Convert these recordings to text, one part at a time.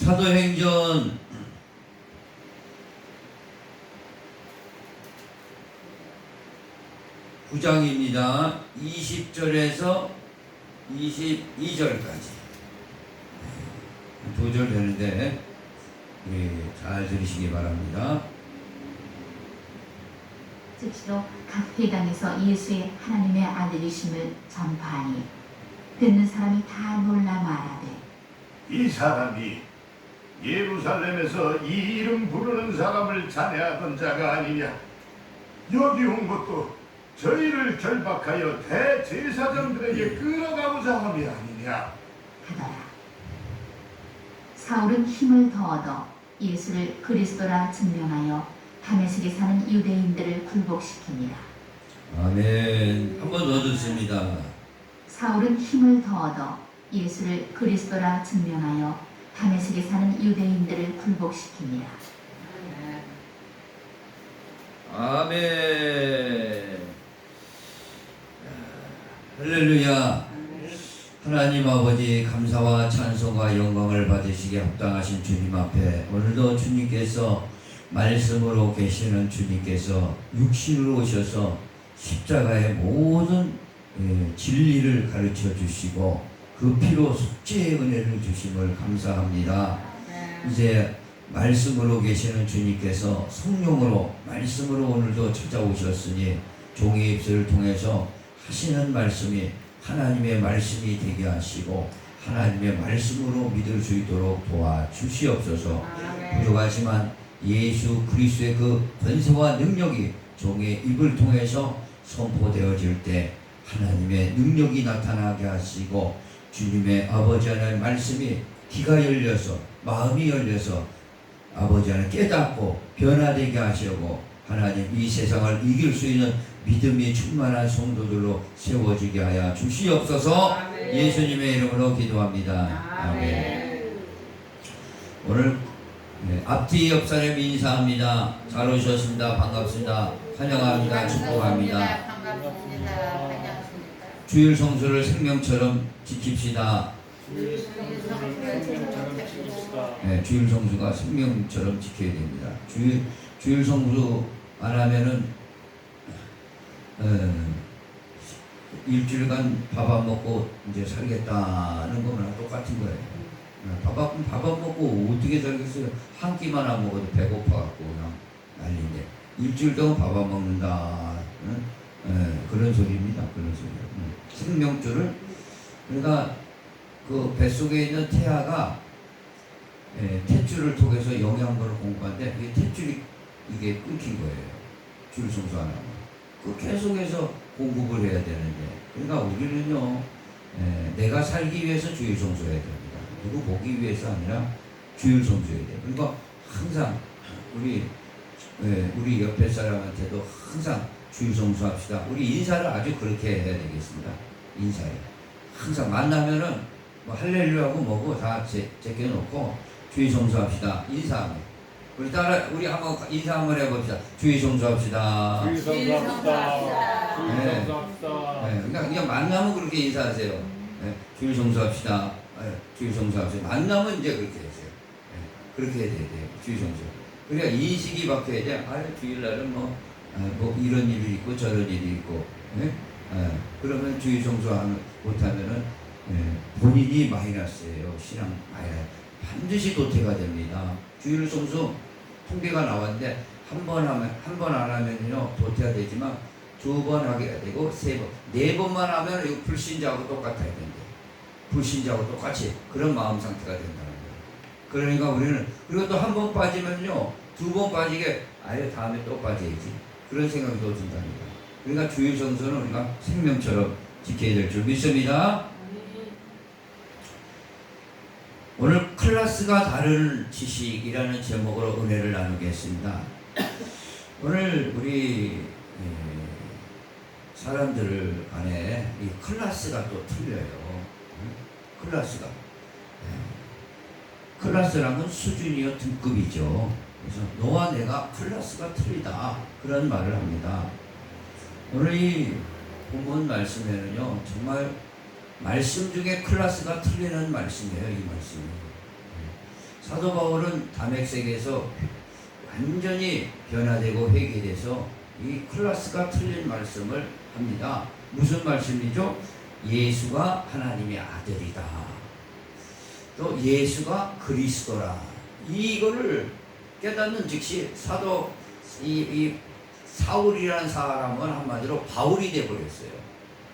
사도행전 9장입니다. 20절에서 22절까지 2절 되는데 잘 들으시기 바랍니다. 즉시로 각 회당에서 예수의 하나님의 아들이심을 전파하니 듣는 사람이 다 놀라 말하되 이 사람이 예루살렘에서 이 이름 부르는 사람을 찬양하던 자가 아니냐? 여기 온 것도 저희를 결박하여 대제사장들에게 끌어가고자 함이 아니냐? 하더라. 사울은 힘을 더 얻어 예수를 그리스도라 증명하여 다메섹에 사는 유대인들을 굴복시킵니다. 아멘. 한 번 더 듣습니다. 사울은 힘을 더 얻어 예수를 그리스도라 증명하여 다메섹에 사는 유대인들을 굴복시킵니다. 아멘. 할렐루야. 하나님 아버지 감사와 찬송과 영광을 받으시기에 합당하신 주님 앞에 오늘도 주님께서 말씀으로 계시는 주님께서 육신으로 오셔서 십자가의 모든 진리를 가르쳐 주시고 그 피로 속죄의 은혜를 주심을 감사합니다. 이제 말씀으로 계시는 주님께서 성령으로 말씀으로 오늘도 찾아오셨으니 종의 입술을 통해서 하시는 말씀이 하나님의 말씀이 되게 하시고 하나님의 말씀으로 믿을 수 있도록 도와주시옵소서. 부족하지만 예수 그리스도의 그 권세와 능력이 종의 입을 통해서 선포되어질 때 하나님의 능력이 나타나게 하시고 주님의 아버지 하나님의 말씀이 귀가 열려서 마음이 열려서 아버지 하나님 깨닫고 변화되게 하시고 하나님 이 세상을 이길 수 있는 믿음이 충만한 성도들로 세워지게 하여 주시옵소서. 아멘. 예수님의 이름으로 기도합니다. 아멘. 오늘 앞뒤 옆 사람 인사합니다. 잘 오셨습니다. 반갑습니다. 환영합니다. 축복합니다. 주일 성수를 생명처럼 지킵시다. 주일 성수가 생명처럼 지켜야 됩니다. 주일 성수 안 하면은 일주일간 밥 안 먹고 이제 살겠다는 거랑 똑같은 거예요. 밥 안 먹고 어떻게 살겠어요? 한 끼만 안 먹어도 배고파갖고 그냥 난리인데 일주일 동안 밥 안 먹는다. 그런 소리입니다. 그런 소리. 생명줄을 그러니까 그 뱃속에 있는 태아가 탯줄을 통해서 영양분을 공급하는데 이게 탯줄이 이게 끊긴 거예요. 줄 성수 안 하면. 그 계속해서 공급을 해야 되는데 그러니까 우리는요 내가 살기 위해서 주일 성수해야 됩니다. 누구 보기 위해서 아니라 주일 성수해야 돼요. 그러니까 항상 우리 옆에 사람한테도 항상 주일 성수합시다. 우리 인사를 아주 그렇게 해야 되겠습니다. 인사를 항상 만나면은 뭐 할렐루야하고 뭐고 다 제껴놓고 주일 성수합시다. 인사하면 우리 한번 인사 한번 해봅시다. 주의 성수합시다. 주의 성수합시다. 주의 성수합시다. 그냥 만나면 그렇게 인사하세요. 주의 성수합시다. 주의 성수합시다. 만나면 이제 그렇게 하세요. 그렇게 해야 돼요. 주의 성수. 그러니까 인식이 바뀌어야 돼. 주일날은 뭐 이런 일이 있고 저런 일이 있고. 그러면 주의 성수 못하면은 본인이 마이너스예요. 신앙 마이너스. 반드시 도태가 됩니다. 주일 성수 통계가 나왔는데 한 번 안 하면요 도태가 되지만 2번 하게 되고 3번, 4번만 하면 이거 불신자하고 똑같아야 된대. 불신자하고 똑같이 그런 마음 상태가 된다는 거예요. 그러니까 우리는 그리고 또 한 번 빠지면요 2번 빠지게 아예 다음에 또 빠져야지 그런 생각이 또 든답니다. 그러니까 주일 성수는 우리가 생명처럼 지켜야 될 줄 믿습니다. 오늘 클래스가 다른 지식이라는 제목으로 은혜를 나누겠습니다. 오늘 우리 사람들 간에 이 클래스가 또 틀려요. 클래스가 클래스라는 건 수준이요 등급이죠. 그래서 너와 내가 클래스가 틀리다 그런 말을 합니다. 오늘 이 본문 말씀에는요 정말 말씀 중에 클래스가 틀리는 말씀이에요. 이 말씀이 사도 바울은 담액색에서 완전히 변화되고 회개돼서 이 클라스가 틀린 말씀을 합니다. 무슨 말씀이죠? 예수가 하나님의 아들이다. 또 예수가 그리스도라. 이거를 깨닫는 즉시 사도 이 사울이라는 사람은 한마디로 바울이 돼버렸어요.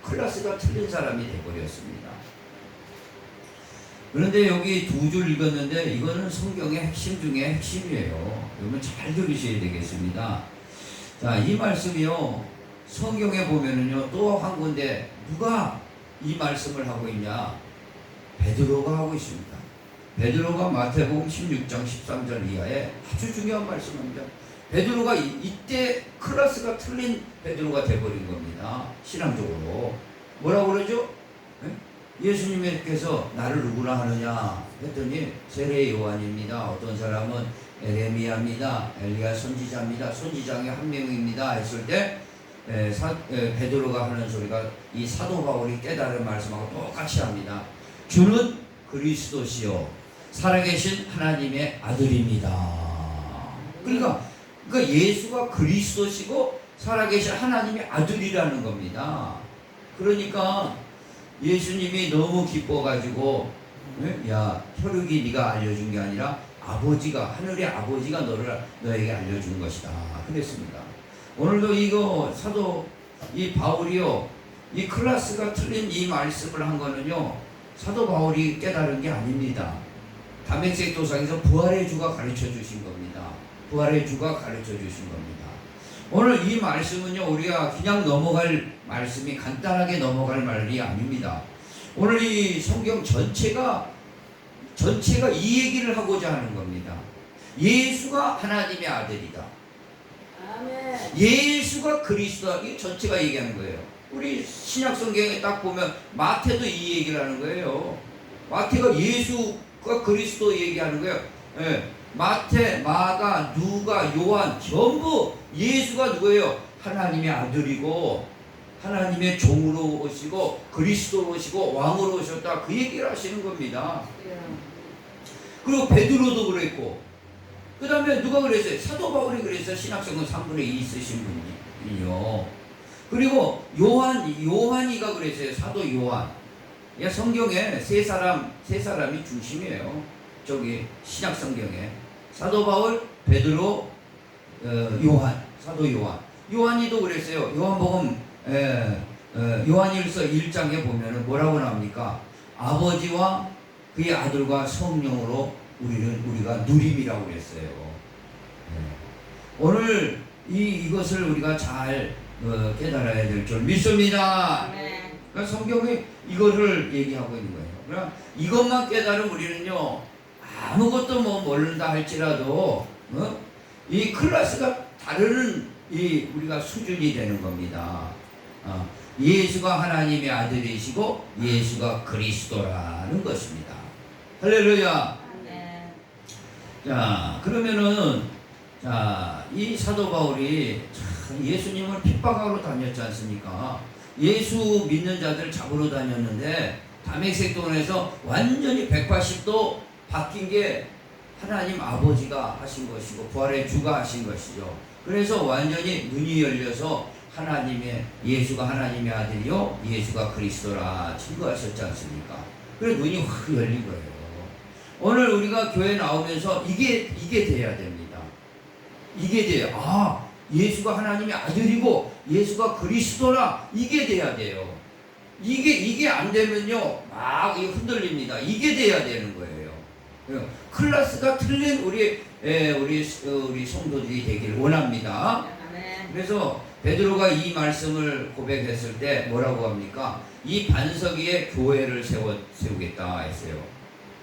클라스가 틀린 사람이 돼버렸습니다. 그런데 여기 두 줄 읽었는데 이거는 성경의 핵심 중에 핵심이에요. 여러분 잘 들으셔야 되겠습니다. 자, 이 말씀이요. 성경에 보면은요, 또 한 군데 누가 이 말씀을 하고 있냐? 베드로가 하고 있습니다. 베드로가 마태복음 16장 13절 이하에 아주 중요한 말씀입니다. 베드로가 이때 클라스가 틀린 베드로가 돼버린 겁니다. 신앙적으로. 뭐라고 그러죠? 예수님께서 나를 누구라 하느냐 했더니 세례 요한입니다. 어떤 사람은 에레미야입니다. 엘리야 선지자입니다. 선지장의 한 명입니다. 했을 때 베드로가 하는 소리가 이 사도 바울이 깨달은 말씀하고 똑같이 합니다. 주는 그리스도시요 살아계신 하나님의 아들입니다. 그러니까 예수가 그리스도시고 살아계신 하나님의 아들이라는 겁니다. 그러니까 예수님이 너무 기뻐가지고 야 혈육이 네가 알려준 게 아니라 아버지가 하늘의 아버지가 너에게 알려준 것이다 그랬습니다. 오늘도 이거 사도 이 바울이요 이 클라스가 틀린 이 말씀을 한 거는요 사도 바울이 깨달은 게 아닙니다. 담액색 도상에서 부활의 주가 가르쳐 주신 겁니다. 부활의 주가 가르쳐 주신 겁니다. 오늘 이 말씀은요 우리가 그냥 넘어갈 말씀이 간단하게 넘어갈 말이 아닙니다. 오늘 이 성경 전체가 이 얘기를 하고자 하는 겁니다. 예수가 하나님의 아들이다. 아멘. 예수가 그리스도다. 이 전체가 얘기하는 거예요. 우리 신약 성경에 딱 보면 마태도 이 얘기를 하는 거예요. 마태가 예수가 그리스도 얘기하는 거예요. 예. 마태, 마가, 누가, 요한 전부 예수가 누구예요? 하나님의 아들이고 하나님의 종으로 오시고 그리스도로 오시고 왕으로 오셨다. 그 얘기를 하시는 겁니다. 그리고 베드로도 그랬고 그 다음에 누가 그랬어요? 사도 바울이 그랬어요. 신학성은 3분의 2 쓰신 분이요. 그리고 요한이가 그랬어요. 사도 요한. 성경에 세 사람이 중심이에요. 저기 신약 성경에 사도 바울, 베드로, 요한, 사도 요한. 요한이도 그랬어요. 요한복음 요한일서 1장에 보면은 뭐라고 나옵니까? 아버지와 그의 아들과 성령으로 우리가 누림이라고 그랬어요. 오늘 이것을 우리가 잘 깨달아야 될 줄 믿습니다. 그러니까 성경이 이거를 얘기하고 있는 거예요. 그러니까 이것만 깨달으면 우리는요 아무것도 모른다 할지라도 이 클래스가 다른 우리가 수준이 되는 겁니다. 예수가 하나님의 아들이시고 예수가 그리스도라는 것입니다. 할렐루야. 자, 그러면은 이 사도 바울이 예수님을 핍박하러 다녔지 않습니까? 예수 믿는 자들 잡으러 다녔는데 담액색 동에서 완전히 180도 바뀐 게 하나님 아버지가 하신 것이고 부활의 주가 하신 것이죠. 그래서 완전히 눈이 열려서 예수가 하나님의 아들이요 예수가 그리스도라 증거하셨지 않습니까? 그래서 눈이 확 열린 거예요. 오늘 우리가 교회 나오면서 이게 돼야 됩니다. 이게 돼요. 예수가 하나님의 아들이고 예수가 그리스도라 이게 돼야 돼요. 이게 안 되면요 막 흔들립니다. 이게 돼야 되는 거예요. 클래스가 틀린 우리 성도들이 되길 원합니다. 그래서 베드로가 이 말씀을 고백했을 때 뭐라고 합니까? 이 반석 위에 교회를 세우겠다 했어요.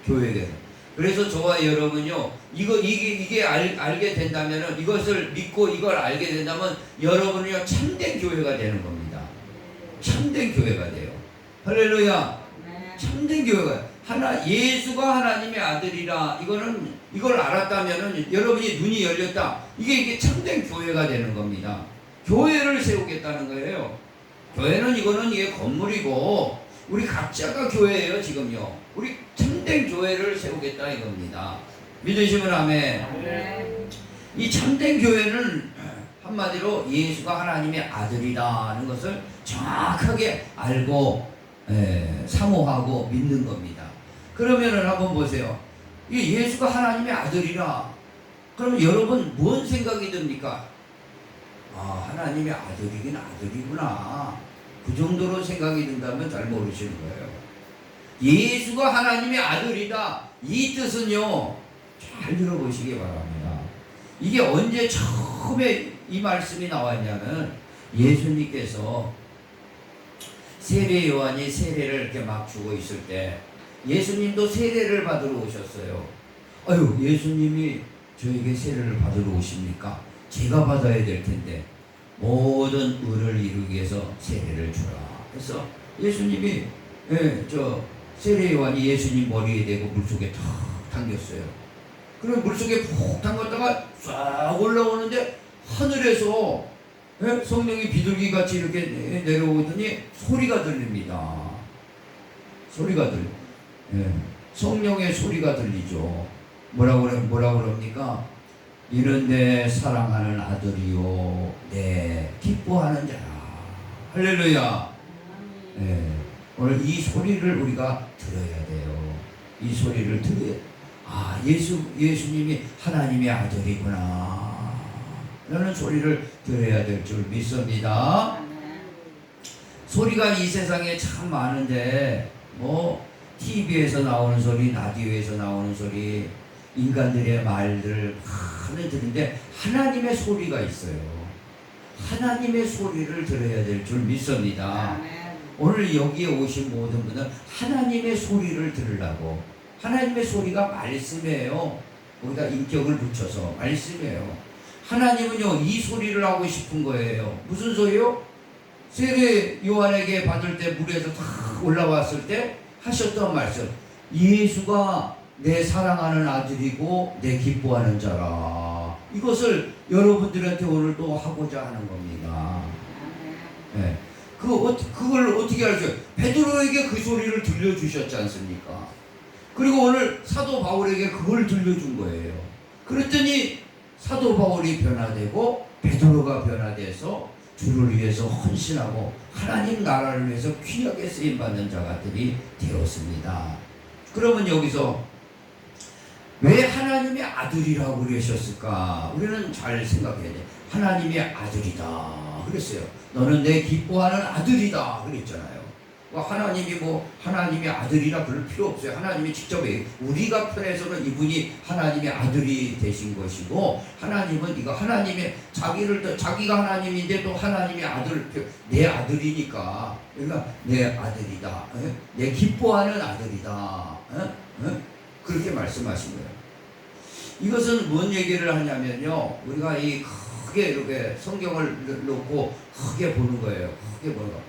교회를. 그래서 저와 여러분요 이게 알게 된다면은 이것을 믿고 이걸 알게 된다면 여러분은요 참된 교회가 되는 겁니다. 참된 교회가 돼요. 할렐루야. 참된 교회가 예수가 하나님의 아들이라 이걸 알았다면은 여러분이 눈이 열렸다. 이게 참된 교회가 되는 겁니다. 교회를 세우겠다는 거예요. 교회는 이게 건물이고 우리 각자가 교회예요 지금요. 우리 참된 교회를 세우겠다 이겁니다. 믿으시면 아멘. 아멘. 이 참된 교회는 한마디로 예수가 하나님의 아들이라는 것을 정확하게 알고 사모하고 믿는 겁니다. 그러면은 한번 보세요. 이 예수가 하나님의 아들이라 그러면 여러분 뭔 생각이 듭니까? 아, 하나님의 아들이긴 아들이구나. 그 정도로 생각이 든다면 잘 모르시는 거예요. 예수가 하나님의 아들이다. 이 뜻은요, 잘 들어보시기 바랍니다. 이게 언제 처음에 이 말씀이 나왔냐면 예수님께서 세례 요한이 세례를 이렇게 막 주고 있을 때 예수님도 세례를 받으러 오셨어요. 아유, 예수님이 저에게 세례를 받으러 오십니까? 제가 받아야 될 텐데 모든 의를 이루기 위해서 세례를 주라. 그래서 예수님이 세례 요한이 예수님 머리에 대고 물속에 탁 당겼어요. 그럼 물속에 푹 담갔다가 쫙 올라오는데 하늘에서 성령이 비둘기같이 이렇게 내려오더니 소리가 들립니다. 소리가 성령의 소리가 들리죠. 뭐라 그럽니까? 이는 내 사랑하는 아들이요 내 기뻐하는 자라. 할렐루야. 오늘 이 소리를 우리가 들어야 돼요. 이 소리를 들어야 돼요. 아, 예수님이 하나님의 아들이구나 라는 소리를 들어야 될 줄 믿습니다. 소리가 이 세상에 참 많은데 TV에서 나오는 소리, 라디오에서 나오는 소리, 인간들의 말들 많이 들는데 하나님의 소리가 있어요. 하나님의 소리를 들어야 될 줄 믿습니다. 오늘 여기에 오신 모든 분은 하나님의 소리를 들으려고, 하나님의 소리가 말씀이에요. 거기다 인격을 붙여서 말씀이에요. 하나님은요 이 소리를 하고 싶은 거예요. 무슨 소리요? 세례 요한에게 받을 때 물에서 탁 올라왔을 때 하셨던 말씀, 예수가 내 사랑하는 아들이고 내 기뻐하는 자라. 이것을 여러분들한테 오늘 또 하고자 하는 겁니다. 그걸 어떻게 알죠? 베드로에게 그 소리를 들려주셨지 않습니까? 그리고 오늘 사도 바울에게 그걸 들려준 거예요. 그랬더니 사도 바울이 변화되고 베드로가 변화돼서 주를 위해서 헌신하고 하나님 나라를 위해서 귀하게 쓰임받는 자들이 되었습니다. 그러면 여기서 왜 하나님의 아들이라고 그러셨을까? 우리는 잘 생각해야 돼. 하나님의 아들이다 그랬어요. 너는 내 기뻐하는 아들이다 그랬잖아요. 하나님이 하나님의 아들이라 그럴 필요 없어요. 하나님이 직접 우리가 편해서는 이분이 하나님의 아들이 되신 것이고, 하나님은 이거 하나님의 자기가 하나님인데 또 하나님의 아들, 내 아들이니까, 그러니까 내 아들이다, 내 기뻐하는 아들이다, 그렇게 말씀하신 거예요. 이것은 뭔 얘기를 하냐면요, 우리가 이 크게 이렇게 성경을 놓고 크게 보는 거예요. 크게 보는 거.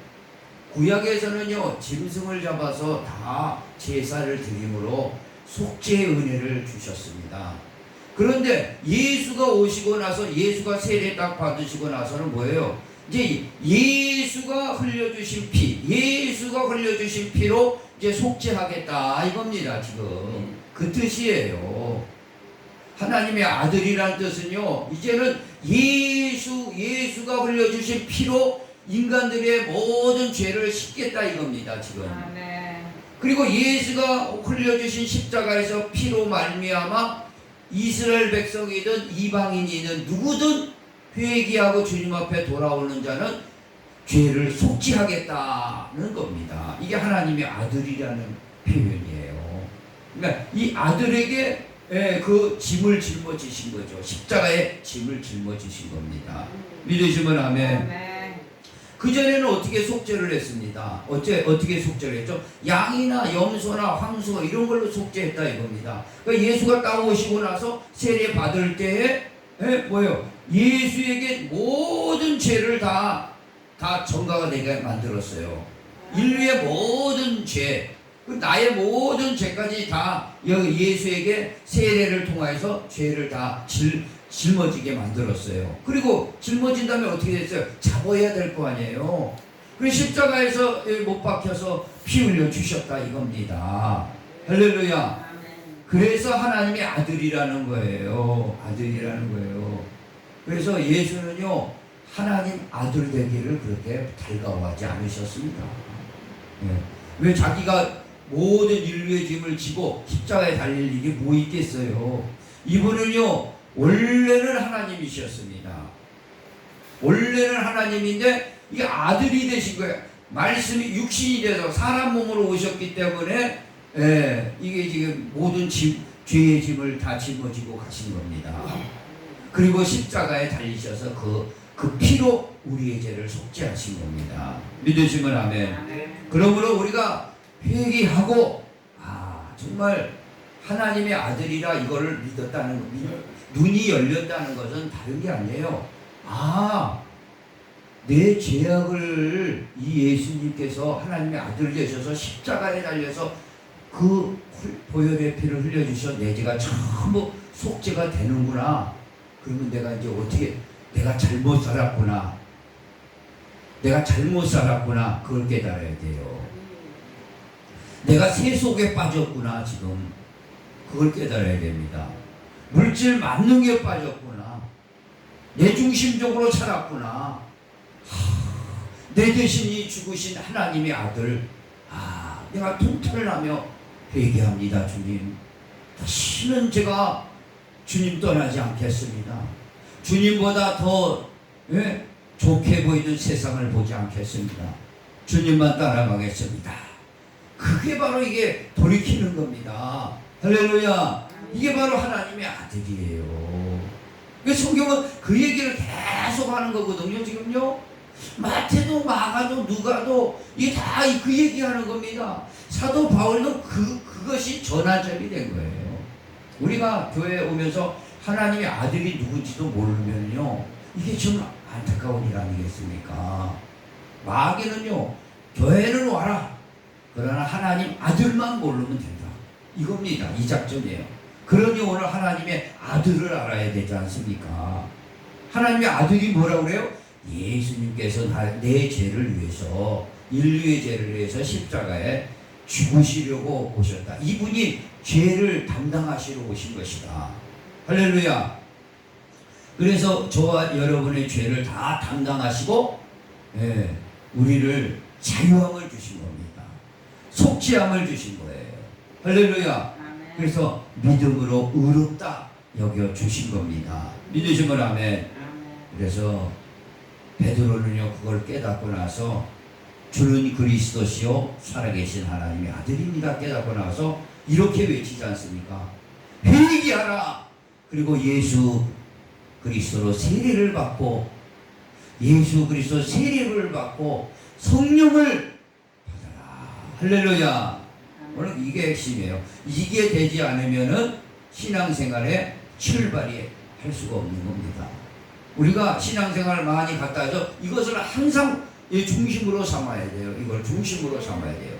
구약에서는요 짐승을 잡아서 다 제사를 드림으로 속죄의 은혜를 주셨습니다. 그런데 예수가 오시고 나서, 예수가 세례 딱 받으시고 나서는 뭐예요? 이제 예수가 흘려주신 피로 이제 속죄하겠다 이겁니다. 지금 그 뜻이에요. 하나님의 아들이란 뜻은요, 이제는 예수가 흘려주신 피로 인간들의 모든 죄를 씻겠다 이겁니다. 지금. 그리고 예수가 흘려주신 십자가에서 피로 말미암아 이스라엘 백성이든 이방인이든 누구든 회개하고 주님 앞에 돌아오는 자는 죄를 속죄하겠다는 겁니다. 이게 하나님의 아들이라는 표현이에요. 그러니까 이 아들에게 그 짐을 짊어지신 거죠. 십자가에 짐을 짊어지신 겁니다. 믿으시면 아멘. 그전에는 어떻게 속죄를 했습니다. 어떻게 속죄를 했죠? 양이나 염소나 황소 이런 걸로 속죄했다 이겁니다. 그러니까 예수가 딱 오시고 나서 세례 받을 때에 뭐예요? 예수에게 모든 죄를 다 전가가 되게 만들었어요. 인류의 모든 죄, 나의 모든 죄까지 다 예수에게 세례를 통해서 죄를 다 짊어지게 만들었어요. 그리고 짊어진 다음에 어떻게 됐어요? 잡아야 될 거 아니에요. 그래서 십자가에서 못 박혀서 피 흘려 주셨다 이겁니다. 할렐루야. 그래서 하나님의 아들이라는 거예요. 아들이라는 거예요. 그래서 예수는요, 하나님 아들 되기를 그렇게 달가워하지 않으셨습니다. 예. 왜 자기가 모든 인류의 짐을 지고 십자가에 달릴 일이 뭐 있겠어요? 이분은요, 원래는 하나님이셨습니다. 원래는 하나님인데 이 아들이 되신 거예요. 말씀이 육신이 돼서 사람 몸으로 오셨기 때문에 이게 지금 모든 죄의 짐을 다 짊어지고 가신 겁니다. 그리고 십자가에 달리셔서 그 피로 우리의 죄를 속죄하신 겁니다. 믿으시면 아멘. 그러므로 우리가 회개하고 정말 하나님의 아들이라 이거를 믿었다는 것, 눈이 열렸다는 것은 다른 게 아니에요. 내 죄악을 이 예수님께서 하나님의 아들 되셔서 십자가에 달려서 그 보혈의 피를 흘려주셔 내 죄가 전부 속죄가 되는구나. 그러면 내가 이제 어떻게 내가 잘못 살았구나. 내가 잘못 살았구나. 그걸 깨달아야 돼요. 내가 세속에 빠졌구나. 지금 그걸 깨달아야 됩니다. 물질 만능에 빠졌구나. 내 중심적으로 살았구나. 내 대신이 죽으신 하나님의 아들, 내가 통탄을 하며 회개합니다. 주님, 다시는 제가 주님 떠나지 않겠습니다. 주님보다 더 좋게 보이는 세상을 보지 않겠습니다. 주님만 따라가겠습니다. 그게 바로 이게 돌이키는 겁니다. 할렐루야. 이게 바로 하나님의 아들이에요. 성경은 그 얘기를 계속 하는 거거든요. 지금요, 마태도 마가도 누가도 이게 다 그 얘기하는 겁니다. 사도 바울도 그것이 전환점이 된 거예요. 우리가 교회에 오면서 하나님의 아들이 누군지도 모르면요, 이게 좀 안타까운 일 아니겠습니까? 마귀는요, 교회는 와라. 그러나 하나님 아들만 모르면 된다. 이겁니다. 이 작전이에요. 그러니 오늘 하나님의 아들을 알아야 되지 않습니까? 하나님의 아들이 뭐라고 그래요? 예수님께서 내 죄를 위해서, 인류의 죄를 위해서 십자가에 죽으시려고 오셨다. 이분이 죄를 담당하시러 오신 것이다. 할렐루야. 그래서 저와 여러분의 죄를 다 담당하시고 우리를 자유함을 주신 겁니다. 속죄함을 주신 거예요. 할렐루야. 그래서 믿음으로 의롭다 여겨주신 겁니다. 믿으시면 아멘. 그래서 베드로는요, 그걸 깨닫고 나서 주는 그리스도시요 살아계신 하나님의 아들입니다 깨닫고 나서 이렇게 외치지 않습니까? 회개하라. 그리고 예수 그리스도로 세례를 받고, 예수 그리스도 세례를 받고 성령을 받아라. 할렐루야. 오늘 이게 핵심이에요. 이게 되지 않으면은 신앙생활에 출발이 할 수가 없는 겁니다. 우리가 신앙생활을 많이 갖다 해서 이것을 항상 중심으로 삼아야 돼요. 이걸 중심으로 삼아야 돼요.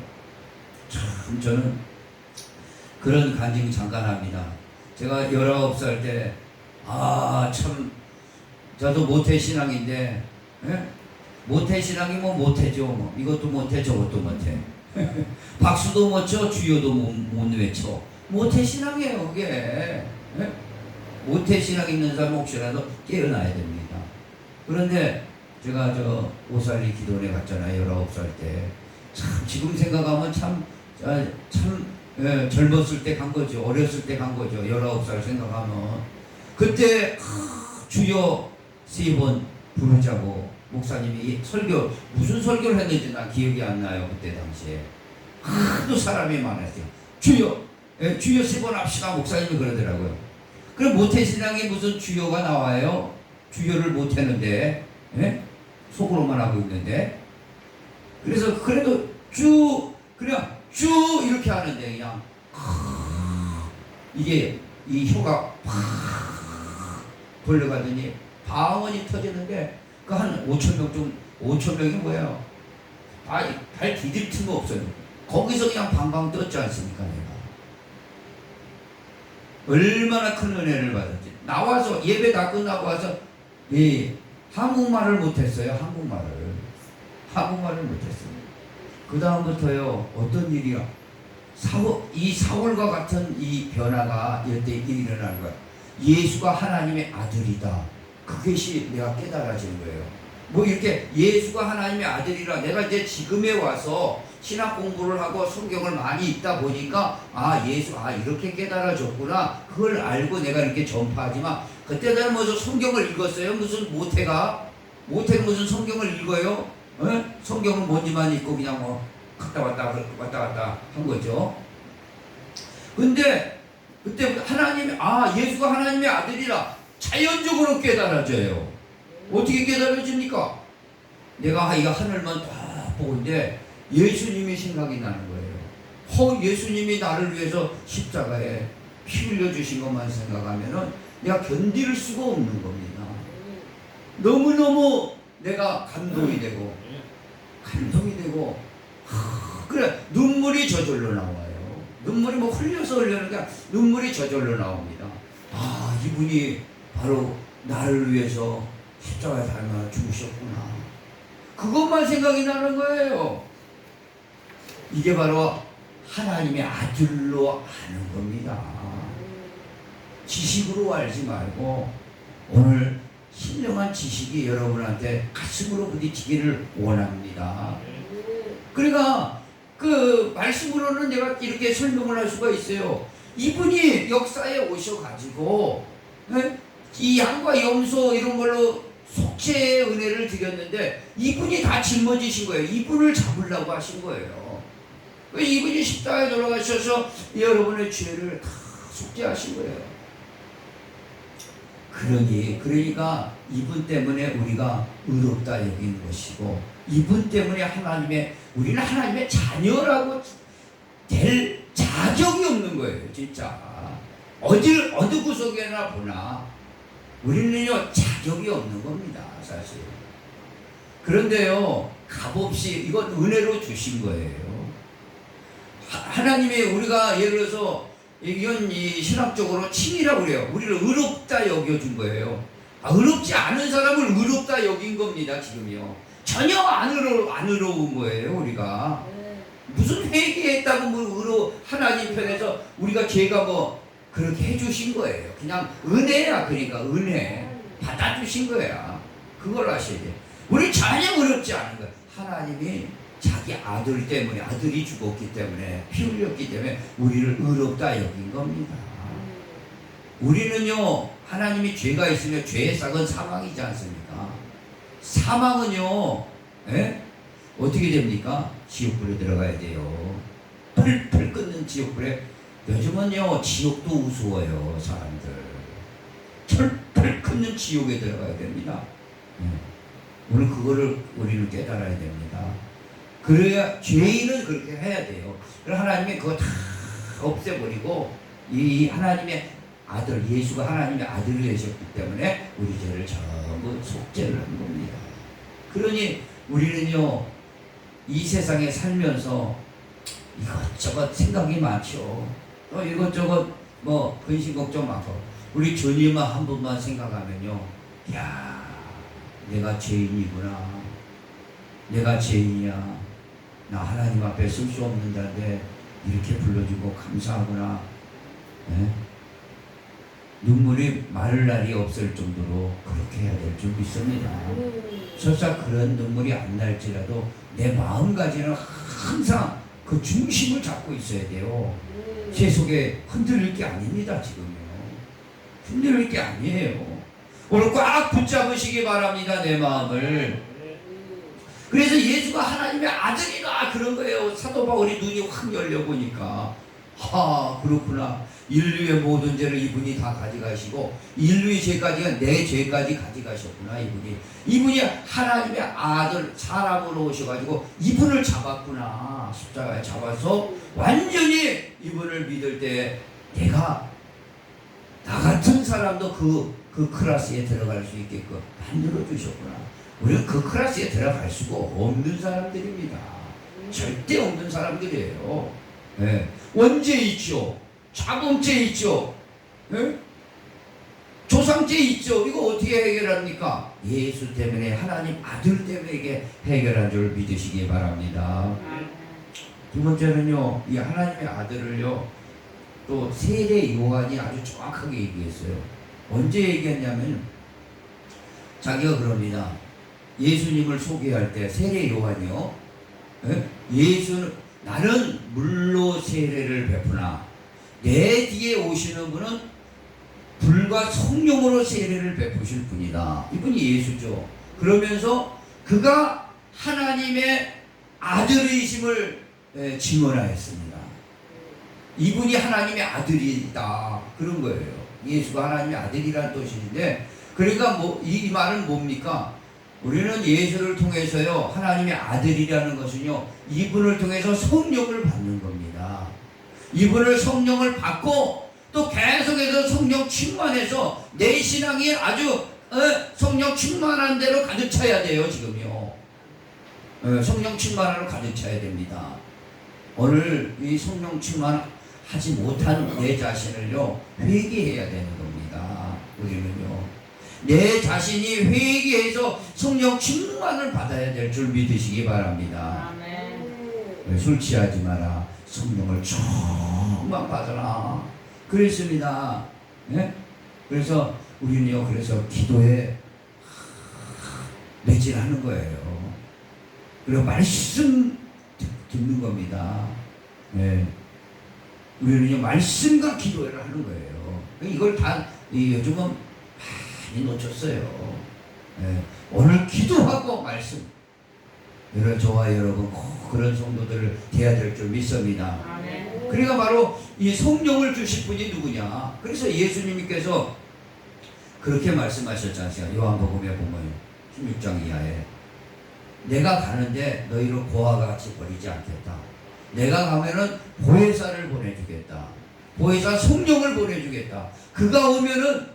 참 저는 그런 간증이 잠깐 합니다. 제가 19살 때 참 저도 모태신앙인데 모태신앙이면 못해죠. 뭐. 이것도 못해 저것도 못해. 박수도 못 쳐 주여도 못 외쳐. 모태신앙이에요 그게. 모태신앙 있는 사람 혹시라도 깨어나야 됩니다. 그런데 제가 저 오살리 기도원에 갔잖아요. 19살 때. 참 지금 생각하면 참 젊었을 때 간 거죠. 어렸을 때 간 거죠. 19살 생각하면. 그때 주여 3번 부르자고 목사님이 무슨 설교를 했는지 난 기억이 안 나요. 그때 당시에. 하도 사람이 많았어요. 주여 3번 합시다. 목사님이 그러더라고요. 그럼 모태신앙이 무슨 주여가 나와요? 주여를 못했는데 속으로만 하고 있는데. 그래서 그래도 그냥 쭉 이렇게 하는데 그냥 이게 이 혀가 팍 돌려가더니 방언이 터지는데 그 한 5,000명이 뭐예요? 발 디딜 틈도 없어요. 거기서 그냥 방방 떴지 않습니까? 내가 얼마나 큰 은혜를 받았지. 나와서 예배 다 끝나고 와서 한국말을 못했어요. 한국말을 못했어요. 그 다음부터요 어떤 일이야? 이 사울과 같은 이 변화가 이럴 때 일어나는 거야. 예수가 하나님의 아들이다. 그것이 내가 깨달아진 거예요. 뭐 이렇게 예수가 하나님의 아들이라 내가 이제 지금에 와서 신학 공부를 하고 성경을 많이 읽다 보니까 예수 이렇게 깨달아졌구나. 그걸 알고 내가 이렇게 전파하지만 그때는 무슨 성경을 읽었어요? 무슨 모태가 무슨 성경을 읽어요? 성경은 뭔지만 읽고 그냥 뭐 갔다 왔다 한 거죠. 근데 그때 예수가 하나님의 아들이라 자연적으로 깨달아져요. 어떻게 깨달아집니까? 내가 이거 하늘만 딱 보는데 예수님이 생각이 나는 거예요. 예수님이 나를 위해서 십자가에 피 흘려 주신 것만 생각하면은 내가 견딜 수가 없는 겁니다. 너무너무 내가 감동이 되고 그래 눈물이 저절로 나와요. 눈물이 뭐 흘려서 흘리는 게 아니라 눈물이 저절로 나옵니다. 이분이 바로 나를 위해서 십자가에 달려 죽으셨구나. 그것만 생각이 나는 거예요. 이게 바로 하나님의 아들로 아는 겁니다. 지식으로 알지 말고 오늘 신령한 지식이 여러분한테 가슴으로 부딪히기를 원합니다. 그러니까 그 말씀으로는 내가 이렇게 설명을 할 수가 있어요. 이분이 역사에 오셔가지고 이 양과 염소 이런 걸로 속죄의 은혜를 드렸는데 이분이 다 짊어지신 거예요. 이분을 잡으려고 하신 거예요. 이분이 십자가에 돌아가셔서 여러분의 죄를 다 속죄하신 거예요. 그러니까 이분 때문에 우리가 의롭다 여기는 것이고 이분 때문에 우리는 하나님의 자녀라고 될 자격이 없는 거예요. 진짜 어느 구석에나 보나 우리는요 자격이 없는 겁니다. 사실. 그런데요 값없이 이건 은혜로 주신 거예요. 하나님이 우리가 예를 들어서 이건 신학적으로 칭이라고 그래요. 우리를 의롭다 여겨준 거예요. 의롭지 않은 사람을 의롭다 여긴 겁니다. 지금요. 전혀 안 의로운 거예요. 우리가 무슨 회개했다고 하나님 편에서 우리가 죄가 뭐 그렇게 해주신 거예요. 그냥 은혜야. 그러니까 은혜 받아주신 거야. 그걸 아셔야 돼. 우리 전혀 의롭지 않은 거야. 하나님이 자기 아들 때문에 아들이 죽었기 때문에 피 흘렸기 때문에 우리를 의롭다 여긴 겁니다. 우리는요 하나님이 죄가 있으면 죄의 싹은 사망이지 않습니까? 사망은요 어떻게 됩니까? 지옥불에 들어가야 돼요. 풀풀 끓는 지옥불에. 요즘은요 지옥도 우스워요. 사람들 풀풀 끓는 지옥에 들어가야 됩니다. 오늘 그거를 우리는 깨달아야 됩니다. 그래야 죄인은 그렇게 해야 돼요. 그럼 하나님이 그거 다 없애버리고 이 하나님의 아들 예수가 하나님의 아들이 되셨기 때문에 우리 죄를 전부 속죄를 한 겁니다. 그러니 우리는요 이 세상에 살면서 이것저것 생각이 많죠. 또 이것저것 뭐 근심 걱정 많고 우리 주님만 한 분만 생각하면요 야 내가 죄인이구나. 내가 죄인이야. 나 하나님 앞에 쓸 수 없는 자인데 이렇게 불러주고 감사하구나. 눈물이 마를 날이 없을 정도로 그렇게 해야 될 줄 믿습니다. 설사 그런 눈물이 안 날지라도 내 마음가짐은 항상 그 중심을 잡고 있어야 돼요. 제 속에 흔들릴 게 아닙니다. 지금요. 흔들릴 게 아니에요. 오늘 꽉 붙잡으시기 바랍니다. 내 마음을. 그래서 예수가 하나님의 아들이다 그런 거예요. 사도 바울이 눈이 확 열려보니까 그렇구나. 인류의 모든 죄를 이분이 다 가져가시고 인류의 죄까지가 내 죄까지 가져가셨구나. 이분이 하나님의 아들 사람으로 오셔가지고 이분을 잡았구나. 십자가에 잡아서 완전히 이분을 믿을 때 내가 나 같은 사람도 그 클래스에 들어갈 수 있게끔 만들어 주셨구나. 우리는 그 클래스에 들어갈 수가 없는 사람들입니다. 절대 없는 사람들이에요. 원죄 있죠. 자범죄 있죠. 조상죄 있죠. 이거 어떻게 해결합니까? 예수 때문에 하나님 아들 때문에 이게 해결한 줄 믿으시기 바랍니다. 두 번째는요, 이 하나님의 아들을요, 또 세례 요한이 아주 정확하게 얘기했어요. 언제 얘기했냐면, 자기가 그럽니다. 예수님을 소개할 때 세례 요한이요, 예수는 나는 물로 세례를 베푸나 내 뒤에 오시는 분은 불과 성령으로 세례를 베푸실 분이다. 이분이 예수죠. 그러면서 그가 하나님의 아들이심을 증언하였습니다. 이분이 하나님의 아들이다. 그런 거예요. 예수가 하나님의 아들이라는 뜻인데, 그러니까 이 말은 뭡니까? 우리는 예수를 통해서요, 하나님의 아들이라는 것은요, 이분을 통해서 성령을 받는 겁니다. 이분을 성령을 받고 또 계속해서 성령 충만해서 내 신앙이 아주 성령 충만한 대로 가득 차야 돼요. 지금요. 성령 충만으로 가득 차야 됩니다. 오늘 이 성령 충만하지 못한 내 자신을요, 회개해야 되는 겁니다. 우리는요, 내 자신이 회개해서 성령 충만을 받아야 될 줄 믿으시기 바랍니다. 아멘. 술 취하지 마라. 성령을 충만 받아라. 그랬습니다. 네? 그래서 우리는요, 그래서 기도에 매진하는 거예요. 그리고 말씀 듣는 겁니다. 네. 우리는요, 말씀과 기도를 하는 거예요. 이걸 다 요즘은 많이 놓쳤어요. 네. 오늘 기도하고 말씀. 이런 저와 여러분 꼭 그런 성도들을 돼야 될 줄 믿습니다. 아멘. 그러니까 바로 이 성령을 주실 분이 누구냐? 그래서 예수님께서 그렇게 말씀하셨지 않습니까? 요한복음에 보면 16장 이하에 내가 가는데 너희를 고아와 같이 버리지 않겠다. 내가 가면은 보혜사를 보내주겠다. 보혜사 성령을 보내주겠다. 그가 오면은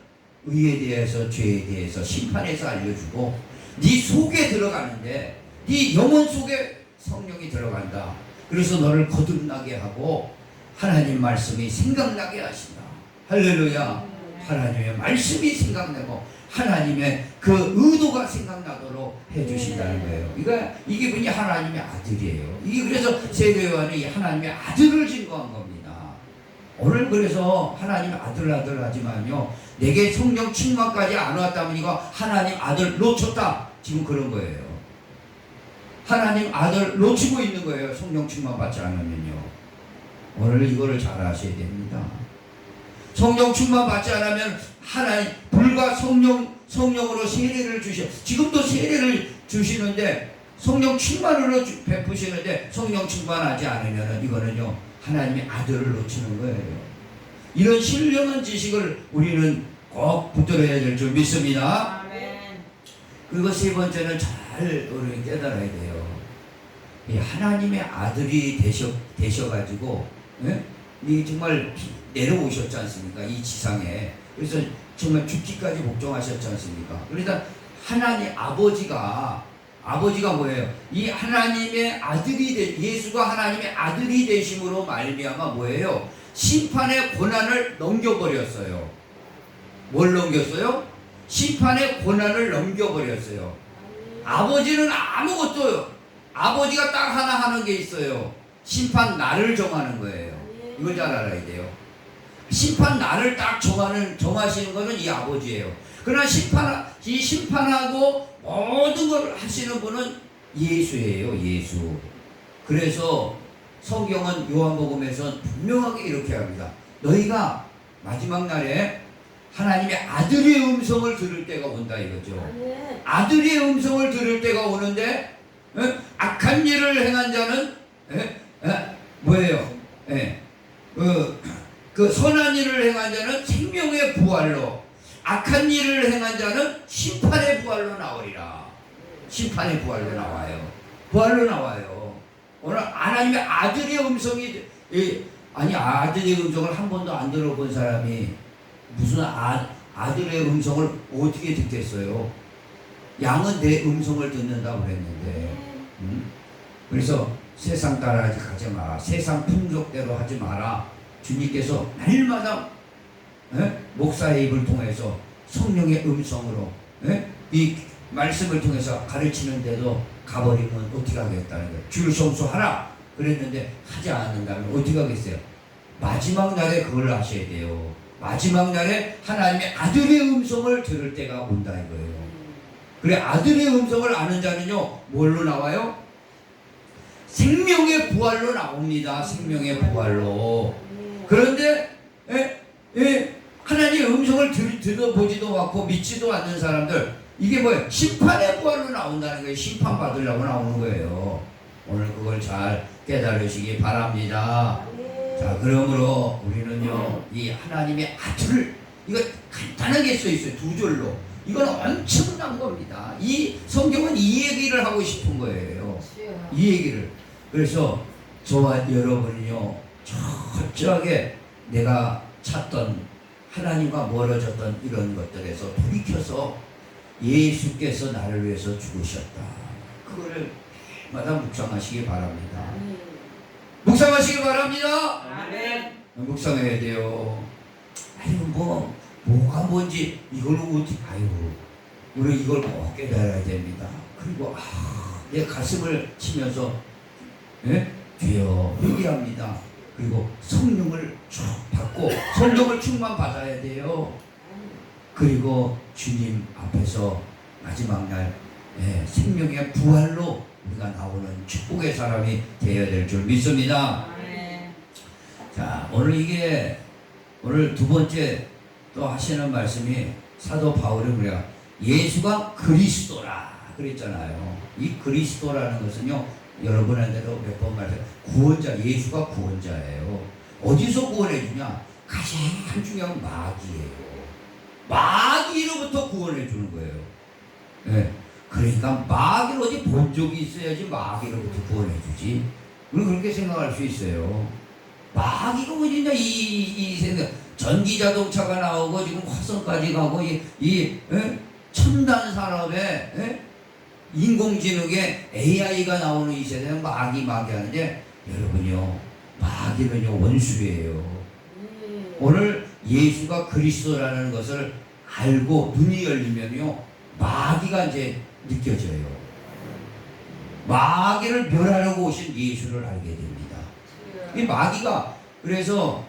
의에 대해서 죄에 대해서 심판에서 알려주고 네 속에 들어가는데 네 영혼 속에 성령이 들어간다. 그래서 너를 거듭나게 하고 하나님 말씀이 생각나게 하신다. 할렐루야. 하나님의 말씀이 생각나고 하나님의 그 의도가 생각나도록 해주신다는 거예요. 이게 분이 하나님의 아들이에요. 이게 그래서 세례 요한이 하나님의 아들을 증거한 겁니다. 오늘 그래서 하나님의 아들 하지만요, 내게 성령 충만까지 안 왔다면 이거 하나님 아들 놓쳤다. 지금 그런 거예요. 하나님 아들 놓치고 있는 거예요. 성령 충만 받지 않으면요. 오늘 이거를 잘 아셔야 됩니다. 성령 충만 받지 않으면 하나님 불과 성령으로 세례를 주셔. 지금도 세례를 주시는데 성령 충만으로 베푸시는데 성령 충만하지 않으면 이거는요, 하나님의 아들을 놓치는 거예요. 이런 신령한 지식을 우리는 꼭 붙들어야 될 줄 믿습니다. 아멘. 그리고 세 번째는 잘 우리 깨달아야 돼요. 이 하나님의 아들이 되셔가지고, 이 정말 내려오셨지 않습니까? 이 지상에. 그래서 정말 죽기까지 복종하셨지 않습니까? 그러니까 하나님 아버지가 뭐예요? 이 하나님의 아들이 예수가 하나님의 아들이 되심으로 말미암아 뭐예요? 심판의 고난을 넘겨버렸어요. 뭘 넘겼어요? 심판의 고난을 넘겨버렸어요. 아버지는 아무것도, 아버지가 딱 하나 하는 게 있어요. 심판 날을 정하는 거예요. 이걸 잘 알아야 돼요. 심판 날을 딱 정하시는 거는 이 아버지예요. 그러나 심판하고 모든 걸 하시는 분은 예수예요. 예수. 그래서 성경은 요한복음에서 분명하게 이렇게 합니다. 너희가 마지막 날에 하나님의 아들의 음성을 들을 때가 온다 이거죠. 아들의 음성을 들을 때가 오는데 악한 일을 행한 자는 뭐예요? 그 선한 일을 행한 자는 생명의 부활로, 악한 일을 행한 자는 심판의 부활로 나오리라. 심판의 부활로 나와요. 부활로 나와요. 오늘 하나님의 아들의 음성이 아들의 음성을 한 번도 안 들어본 사람이 무슨 아들의 음성을 어떻게 듣겠어요? 양은 내 음성을 듣는다고 그랬는데, 그래서 세상 따라 가지 마라. 세상 풍속대로 하지 마라. 주님께서 날마다 목사의 입을 통해서 성령의 음성으로 이 말씀을 통해서 가르치는데도 가버리면 어떻게 하겠다는 거예요. 주를 성수하라. 그랬는데 하지 않는다면 어떻게 하겠어요? 마지막 날에 그걸 하셔야 돼요. 마지막 날에 하나님의 아들의 음성을 들을 때가 온다 이거예요. 그래 아들의 음성을 아는 자는요 뭘로 나와요? 생명의 부활로 나옵니다. 생명의 부활로. 그런데 하나님의 음성을 들어보지도 않고 믿지도 않는 사람들 이게 뭐예요? 심판의 부활로 나온다는 거예요. 심판받으려고 나오는 거예요. 오늘 그걸 잘 깨달으시기 바랍니다. 자, 그러므로 우리는요 이 하나님의 아들을 이거 간단하게 써 있어요. 두 줄로. 이건 엄청난 겁니다. 이 성경은 이 얘기를 하고 싶은 거예요. 이 얘기를. 그래서 저와 여러분이요 철저하게 내가 찾던 하나님과 멀어졌던 이런 것들에서 돌이켜서 예수께서 나를 위해서 죽으셨다. 그거를 마다 묵상하시기 바랍니다. 묵상하시기 바랍니다. 아멘. 묵상해야 돼요. 아유 뭐가 뭔지 이걸 어떻게 우리 이걸 꼭 깨달아야 됩니다. 그리고 내 가슴을 치면서 주여 회개합니다. 그리고 성령을 쭉 받고 성령을 충만 받아야 돼요. 그리고 주님 앞에서 마지막 날 생명의 부활로 우리가 나오는 축복의 사람이 되어야 될 줄 믿습니다. 자, 오늘 두 번째 또 하시는 말씀이 사도 바울이 우리가 예수가 그리스도라 그랬잖아요. 이 그리스도라는 것은요 여러분한테도 몇 번 말했어요. 구원자, 예수가 구원자예요. 어디서 구원해 주냐? 가장 중요한 마귀예요. 마귀로부터 구원해 주는 거예요. 네. 그러니까 마귀를 어디 본 적이 있어야지 마귀로부터 구원해 주지. 우리 그렇게 생각할 수 있어요. 마귀가 어디냐? 이 생각. 전기 자동차가 나오고 지금 화성까지 가고 첨단 산업에 인공지능에 AI가 나오는 이 세대는 마귀 하는데 여러분요 마귀는요 원수예요. 오늘 예수가 그리스도라는 것을 알고 눈이 열리면요 마귀가 이제 느껴져요. 마귀를 멸하려고 오신 예수를 알게 됩니다. 이 마귀가 그래서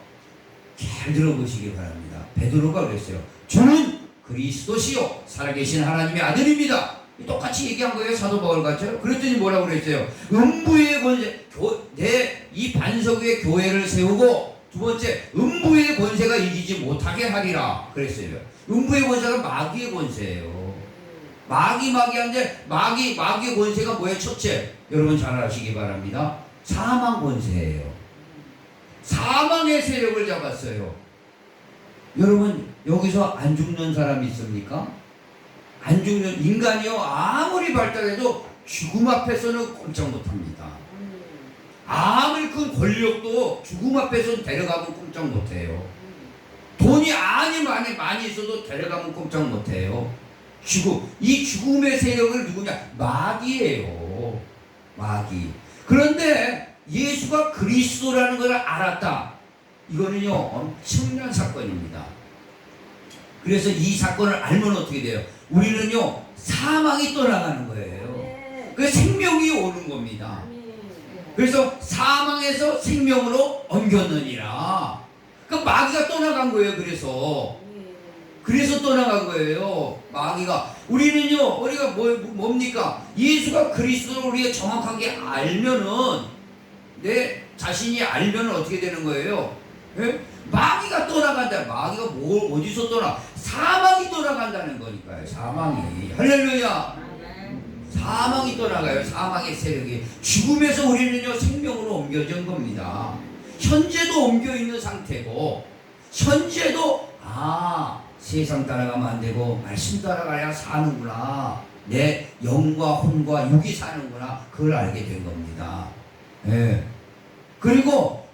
잘 들어보시기 바랍니다. 베드로가 그랬어요. 저는 그리스도시요 살아계신 하나님의 아들입니다. 똑같이 얘기한 거예요. 사도 바울 같죠? 그랬더니 뭐라고 그랬어요? 음부의 권세, 내 이 반석 위에 교회를 세우고 두 번째 음부의 권세가 이기지 못하게 하리라 그랬어요. 음부의 권세가 마귀의 권세예요. 마귀한데 마귀의 권세가 뭐예요? 첫째 여러분 잘 아시기 바랍니다. 사망 권세예요. 사망의 세력을 잡았어요. 여러분 여기서 안 죽는 사람 있습니까? 안 죽는 인간이요 아무리 발달해도 죽음 앞에서는 꼼짝 못합니다. 아무리 큰 권력도 죽음 앞에서 데려가면 꼼짝 못해요. 돈이 많이 있어도 데려가면 꼼짝 못해요. 이 죽음의 세력을 누구냐? 마귀예요. 마귀. 그런데 예수가 그리스도라는 것을 알았다. 이거는요 엄청난 사건입니다. 그래서 이 사건을 알면 어떻게 돼요? 우리는요 사망이 떠나가는 거예요. 그 생명이 오는 겁니다. 그래서 사망에서 생명으로 옮겼느니라. 그 마귀가 떠나간 거예요. 그래서 떠나간 거예요. 마귀가. 우리가 뭡니까? 예수가 그리스도를 우리가 정확하게 알면은 내 자신이 알면 어떻게 되는 거예요? 마귀가 떠나간다. 마귀가 어디서 떠나? 사망이 떠나간다는 거니까요. 사망이. 할렐루야. 사망이 떠나가요. 사망의 세력이. 죽음에서 우리는요 생명으로 옮겨진 겁니다. 현재도 옮겨 있는 상태고 현재도 세상 따라가면 안 되고 말씀 따라가야 사는구나. 내 영과 혼과 육이 사는구나. 그걸 알게 된 겁니다. 그리고